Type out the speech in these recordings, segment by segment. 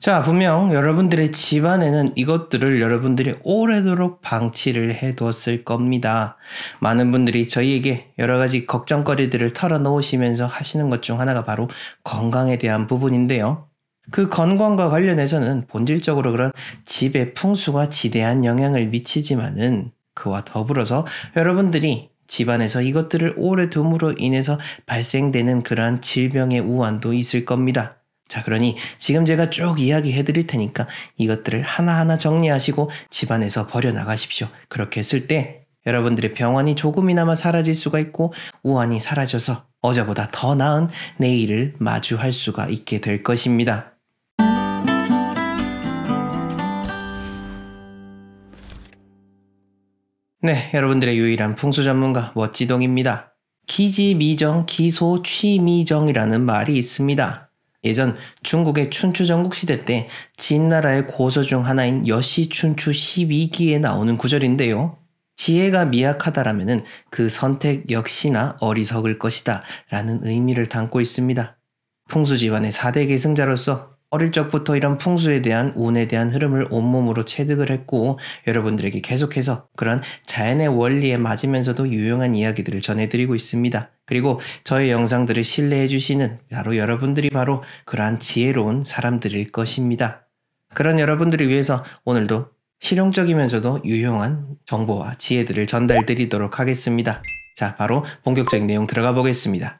자, 분명 여러분들의 집안에는 이것들을 여러분들이 오래도록 방치를 해두었을 겁니다. 많은 분들이 저희에게 여러 가지 걱정거리들을 털어놓으시면서 하시는 것 중 하나가 바로 건강에 대한 부분인데요. 그 건강과 관련해서는 본질적으로 그런 집의 풍수가 지대한 영향을 미치지만은 그와 더불어서 여러분들이 집안에서 이것들을 오래 둠으로 인해서 발생되는 그러한 질병의 우환도 있을 겁니다. 자, 그러니 지금 제가 쭉 이야기해 드릴 테니까 이것들을 하나하나 정리하시고 집안에서 버려나가십시오. 그렇게 했을 때 여러분들의 병환이 조금이나마 사라질 수가 있고 우환이 사라져서 어제보다 더 나은 내일을 마주할 수가 있게 될 것입니다. 네, 여러분들의 유일한 풍수 전문가 멋지동입니다. 기지미정, 기소취미정이라는 말이 있습니다. 예전 중국의 춘추 전국시대 때 진나라의 고서 중 하나인 여시춘추 12기에 나오는 구절인데요. 지혜가 미약하다라면 그 선택 역시나 어리석을 것이다 라는 의미를 담고 있습니다. 풍수 집안의 4대 계승자로서 어릴 적부터 이런 풍수에 대한 운에 대한 흐름을 온몸으로 체득을 했고 여러분들에게 계속해서 그런 자연의 원리에 맞으면서도 유용한 이야기들을 전해드리고 있습니다. 그리고 저의 영상들을 신뢰해 주시는 바로 여러분들이 바로 그러한 지혜로운 사람들일 것입니다. 그런 여러분들을 위해서 오늘도 실용적이면서도 유용한 정보와 지혜들을 전달드리도록 하겠습니다. 자, 바로 본격적인 내용 들어가 보겠습니다.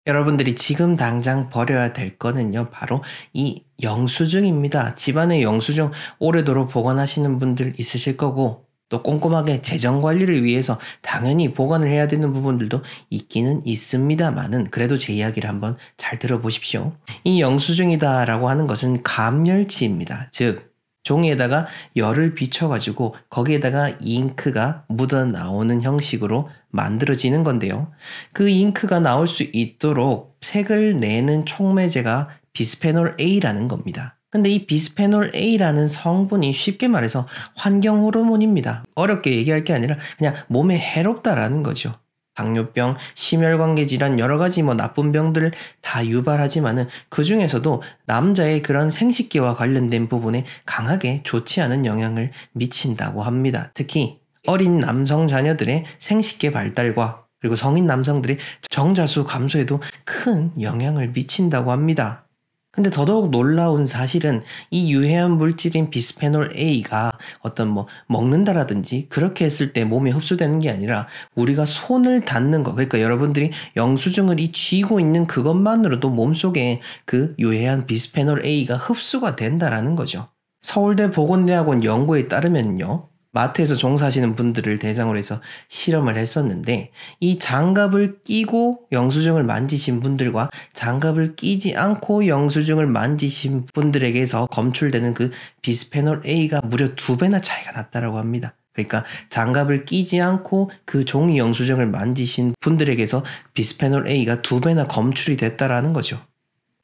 여러분들이 지금 당장 버려야 될 거는요, 바로 이 영수증입니다. 집안의 영수증 오래도록 보관하시는 분들 있으실 거고 또 꼼꼼하게 재정 관리를 위해서 당연히 보관을 해야 되는 부분들도 있기는 있습니다만은 그래도 제 이야기를 한번 잘 들어보십시오. 이 영수증이다 라고 하는 것은 감열지입니다. 즉 종이에다가 열을 비춰가지고 거기에다가 잉크가 묻어나오는 형식으로 만들어지는 건데요. 그 잉크가 나올 수 있도록 색을 내는 촉매제가 비스페놀 A라는 겁니다. 근데 이 비스페놀 A라는 성분이 쉽게 말해서 환경 호르몬입니다. 어렵게 얘기할 게 아니라 그냥 몸에 해롭다라는 거죠. 당뇨병, 심혈관계 질환, 여러 가지 나쁜 병들을 다 유발하지만은 그 중에서도 남자의 그런 생식기와 관련된 부분에 강하게 좋지 않은 영향을 미친다고 합니다. 특히 어린 남성 자녀들의 생식계 발달과 그리고 성인 남성들의 정자수 감소에도 큰 영향을 미친다고 합니다. 근데 더더욱 놀라운 사실은 이 유해한 물질인 비스페놀 A가 어떤 먹는다라든지 그렇게 했을 때 몸에 흡수되는 게 아니라 우리가 손을 닿는 거, 그러니까 여러분들이 영수증을 쥐고 있는 그것만으로도 몸속에 그 유해한 비스페놀 A가 흡수가 된다라는 거죠. 서울대 보건대학원 연구에 따르면요. 마트에서 종사하시는 분들을 대상으로 해서 실험을 했었는데 이 장갑을 끼고 영수증을 만지신 분들과 장갑을 끼지 않고 영수증을 만지신 분들에게서 검출되는 그 비스페놀 A가 무려 2배나 차이가 났다고 합니다. 그러니까 장갑을 끼지 않고 그 종이 영수증을 만지신 분들에게서 비스페놀 A가 2배나 검출이 됐다라는 거죠.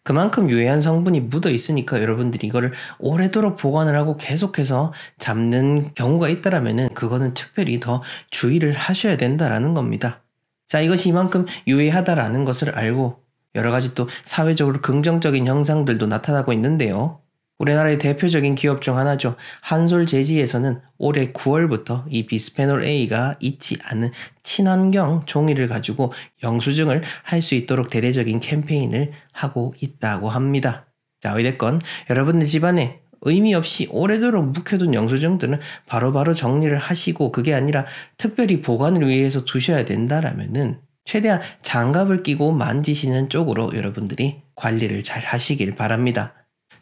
그만큼 유해한 성분이 묻어 있으니까 여러분들이 이거를 오래도록 보관을 하고 계속해서 잡는 경우가 있다라면은 그거는 특별히 더 주의를 하셔야 된다라는 겁니다. 자, 이것이 이만큼 유해하다라는 것을 알고 여러 가지 또 사회적으로 긍정적인 현상들도 나타나고 있는데요. 우리나라의 대표적인 기업 중 하나죠. 한솔재지에서는 올해 9월부터 이 비스페놀 A가 있지 않은 친환경 종이를 가지고 영수증을 할 수 있도록 대대적인 캠페인을 하고 있다고 합니다. 자, 어찌됐건 여러분들 집안에 의미 없이 오래도록 묵혀둔 영수증들은 바로바로 정리를 하시고 그게 아니라 특별히 보관을 위해서 두셔야 된다라면은 최대한 장갑을 끼고 만지시는 쪽으로 여러분들이 관리를 잘 하시길 바랍니다.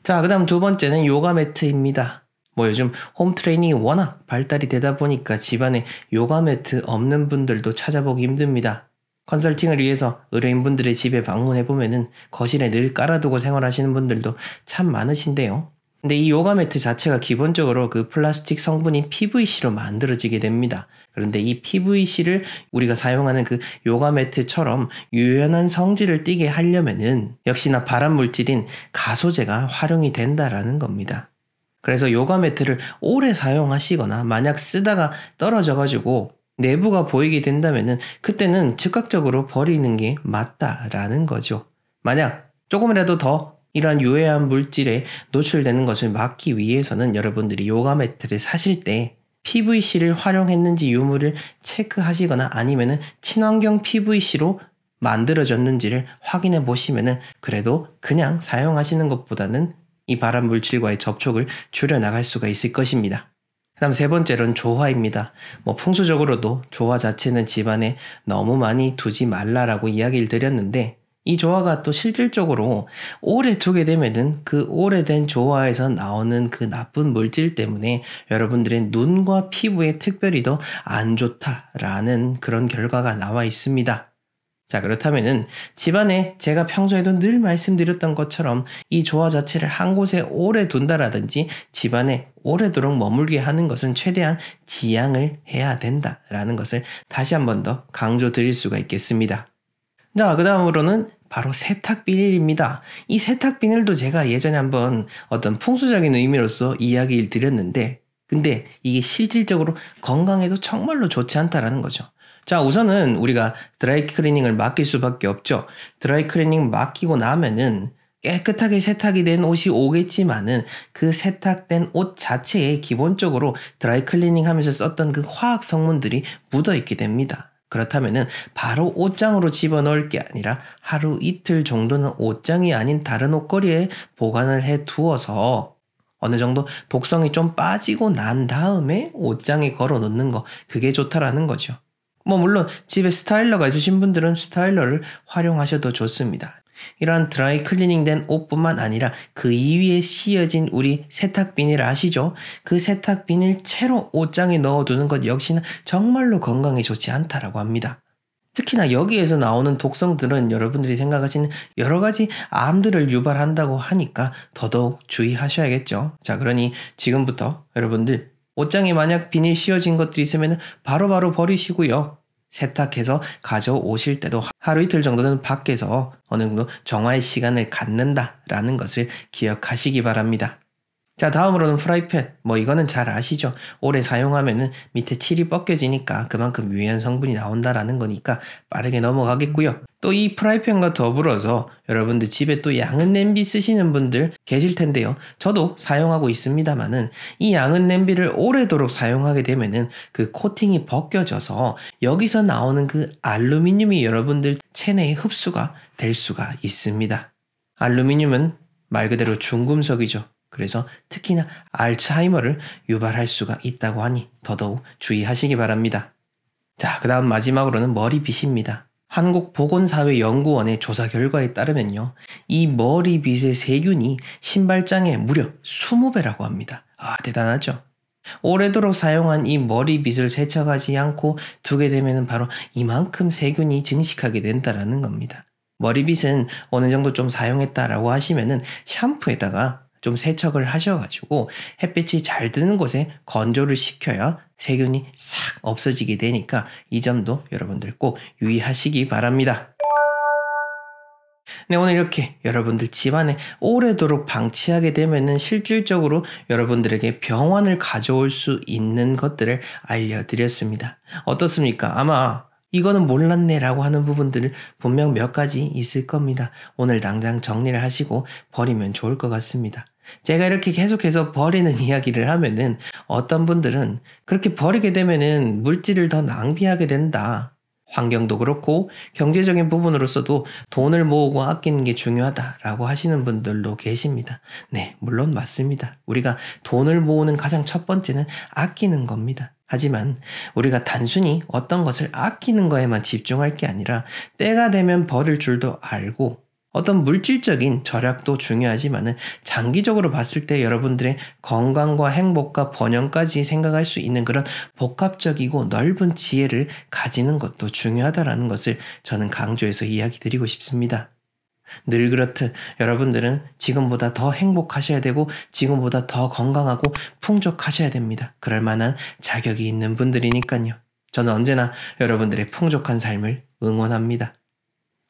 자, 그 다음 두 번째는 요가 매트입니다. 요즘 홈트레이닝이 워낙 발달이 되다 보니까 집안에 요가 매트 없는 분들도 찾아보기 힘듭니다. 컨설팅을 위해서 의뢰인분들의 집에 방문해보면은 거실에 늘 깔아두고 생활하시는 분들도 참 많으신데요. 근데 이 요가 매트 자체가 기본적으로 그 플라스틱 성분인 PVC로 만들어지게 됩니다. 그런데 이 PVC를 우리가 사용하는 그 요가 매트처럼 유연한 성질을 띠게 하려면은 역시나 발암 물질인 가소제가 활용이 된다라는 겁니다. 그래서 요가 매트를 오래 사용하시거나 만약 쓰다가 떨어져가지고 내부가 보이게 된다면은 그때는 즉각적으로 버리는 게 맞다라는 거죠. 만약 조금이라도 더 이러한 유해한 물질에 노출되는 것을 막기 위해서는 여러분들이 요가 매트를 사실 때 PVC를 활용했는지 유무를 체크하시거나 아니면은 친환경 PVC로 만들어졌는지를 확인해 보시면은 그래도 그냥 사용하시는 것보다는 이 발암 물질과의 접촉을 줄여나갈 수가 있을 것입니다. 그 다음 세 번째로는 조화입니다. 풍수적으로도 조화 자체는 집안에 너무 많이 두지 말라라고 이야기를 드렸는데 이 조화가 또 실질적으로 오래 두게 되면은 그 오래된 조화에서 나오는 그 나쁜 물질 때문에 여러분들의 눈과 피부에 특별히 더 안 좋다라는 그런 결과가 나와 있습니다. 자, 그렇다면은 집안에 제가 평소에도 늘 말씀드렸던 것처럼 이 조화 자체를 한 곳에 오래 둔다라든지 집안에 오래도록 머물게 하는 것은 최대한 지양을 해야 된다라는 것을 다시 한 번 더 강조 드릴 수가 있겠습니다. 자, 그 다음으로는 바로 세탁 비닐입니다. 이 세탁 비닐도 제가 예전에 한번 어떤 풍수적인 의미로서 이야기를 드렸는데 근데 이게 실질적으로 건강에도 정말로 좋지 않다라는 거죠. 자, 우선은 우리가 드라이 클리닝을 맡길 수밖에 없죠. 드라이 클리닝 맡기고 나면은 깨끗하게 세탁이 된 옷이 오겠지만은 그 세탁된 옷 자체에 기본적으로 드라이 클리닝 하면서 썼던 그 화학 성분들이 묻어 있게 됩니다. 그렇다면은 바로 옷장으로 집어넣을 게 아니라 하루 이틀 정도는 옷장이 아닌 다른 옷걸이에 보관을 해 두어서 어느 정도 독성이 좀 빠지고 난 다음에 옷장에 걸어 놓는 거, 그게 좋다라는 거죠. 물론 집에 스타일러가 있으신 분들은 스타일러를 활용하셔도 좋습니다. 이러한 드라이 클리닝 된 옷뿐만 아니라 그 위에 씌어진 우리 세탁 비닐 아시죠? 그 세탁 비닐 채로 옷장에 넣어두는 것 역시나 정말로 건강에 좋지 않다라고 합니다. 특히나 여기에서 나오는 독성들은 여러분들이 생각하시는 여러 가지 암들을 유발한다고 하니까 더더욱 주의하셔야겠죠. 자, 그러니 지금부터 여러분들 옷장에 만약 비닐 씌어진 것들이 있으면 바로바로 버리시고요. 세탁해서 가져오실 때도 하루 이틀 정도는 밖에서 어느 정도 정화의 시간을 갖는다라는 것을 기억하시기 바랍니다. 자, 다음으로는 프라이팬. 이거는 잘 아시죠? 오래 사용하면은 밑에 칠이 벗겨지니까 그만큼 유해한 성분이 나온다라는 거니까 빠르게 넘어가겠고요. 또 이 프라이팬과 더불어서 여러분들 집에 또 양은 냄비 쓰시는 분들 계실 텐데요. 저도 사용하고 있습니다만은 이 양은 냄비를 오래도록 사용하게 되면은 그 코팅이 벗겨져서 여기서 나오는 그 알루미늄이 여러분들 체내에 흡수가 될 수가 있습니다. 알루미늄은 말 그대로 중금속이죠. 그래서 특히나 알츠하이머를 유발할 수가 있다고 하니 더더욱 주의하시기 바랍니다. 자, 그 다음 마지막으로는 머리빗입니다. 한국보건사회연구원의 조사 결과에 따르면요. 이 머리빗의 세균이 신발장에 무려 20배라고 합니다. 대단하죠? 오래도록 사용한 이 머리빗을 세척하지 않고 두게 되면 바로 이만큼 세균이 증식하게 된다는 겁니다. 머리빗은 어느 정도 좀 사용했다라고 하시면은 샴푸에다가 좀 세척을 하셔가지고 햇빛이 잘 드는 곳에 건조를 시켜야 세균이 싹 없어지게 되니까 이 점도 여러분들 꼭 유의하시기 바랍니다. 네, 오늘 이렇게 여러분들 집안에 오래도록 방치하게 되면은 실질적으로 여러분들에게 병환을 가져올 수 있는 것들을 알려드렸습니다. 어떻습니까? 아마 이거는 몰랐네 라고 하는 부분들을 분명 몇 가지 있을 겁니다. 오늘 당장 정리를 하시고 버리면 좋을 것 같습니다. 제가 이렇게 계속해서 버리는 이야기를 하면은 어떤 분들은 그렇게 버리게 되면은 물질을 더 낭비하게 된다. 환경도 그렇고 경제적인 부분으로서도 돈을 모으고 아끼는 게 중요하다라고 하시는 분들도 계십니다. 네, 물론 맞습니다. 우리가 돈을 모으는 가장 첫 번째는 아끼는 겁니다. 하지만 우리가 단순히 어떤 것을 아끼는 거에만 집중할 게 아니라 때가 되면 버릴 줄도 알고 어떤 물질적인 절약도 중요하지만은 장기적으로 봤을 때 여러분들의 건강과 행복과 번영까지 생각할 수 있는 그런 복합적이고 넓은 지혜를 가지는 것도 중요하다라는 것을 저는 강조해서 이야기 드리고 싶습니다. 늘 그렇듯 여러분들은 지금보다 더 행복하셔야 되고 지금보다 더 건강하고 풍족하셔야 됩니다. 그럴 만한 자격이 있는 분들이니까요. 저는 언제나 여러분들의 풍족한 삶을 응원합니다.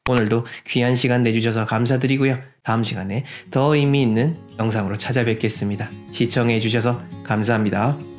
오늘도 귀한 시간 내주셔서 감사드리고요. 다음 시간에 더 의미 있는 영상으로 찾아뵙겠습니다. 시청해 주셔서 감사합니다.